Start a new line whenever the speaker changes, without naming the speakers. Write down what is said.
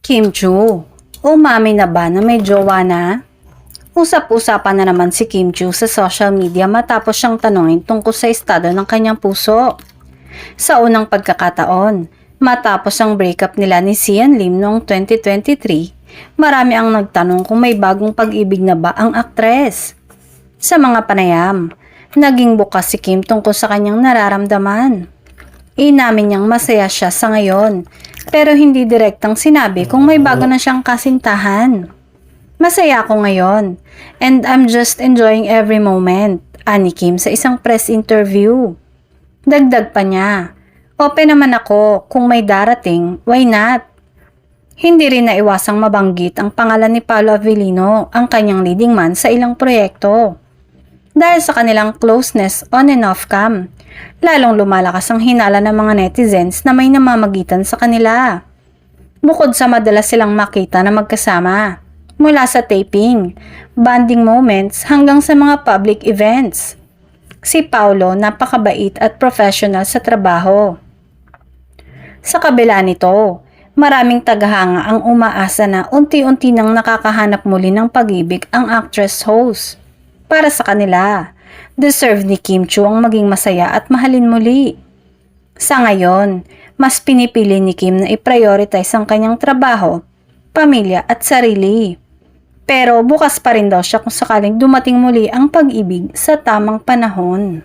Kim Chu, umami na ba na may jowa na? Usap-usapan na naman si Kim Chu sa social media matapos siyang tanungin tungkol sa estado ng kanyang puso. Sa unang pagkakataon, matapos ang breakup nila ni Sian Lim noong 2023, marami ang nagtanong kung may bagong pag-ibig na ba ang aktres. Sa mga panayam, naging bukas si Kim tungkol sa kanyang nararamdaman. Inamin niyang masaya siya sa ngayon, pero hindi direktang sinabi kung may bago na siyang kasintahan. Masaya ako ngayon, and I'm just enjoying every moment, ani Kim sa isang press interview. Dagdag pa niya, open naman ako kung may darating, why not? Hindi rin naiwasang mabanggit ang pangalan ni Paolo Avellino, ang kanyang leading man sa ilang proyekto. Dahil sa kanilang closeness on and off cam, lalong lumalakas ang hinala ng mga netizens na may namamagitan sa kanila. Bukod sa madalas silang makita na magkasama, mula sa taping, bonding moments hanggang sa mga public events. Si Paolo napakabait at professional sa trabaho. Sa kabila nito, maraming tagahanga ang umaasa na unti-unti nang nakakahanap muli ng pag-ibig ang actress host. Para sa kanila, deserve ni Kim Chu ang maging masaya at mahalin muli. Sa ngayon, mas pinipili ni Kim na i-prioritize ang kanyang trabaho, pamilya at sarili. Pero bukas pa rin daw siya kung sakaling dumating muli ang pag-ibig sa tamang panahon.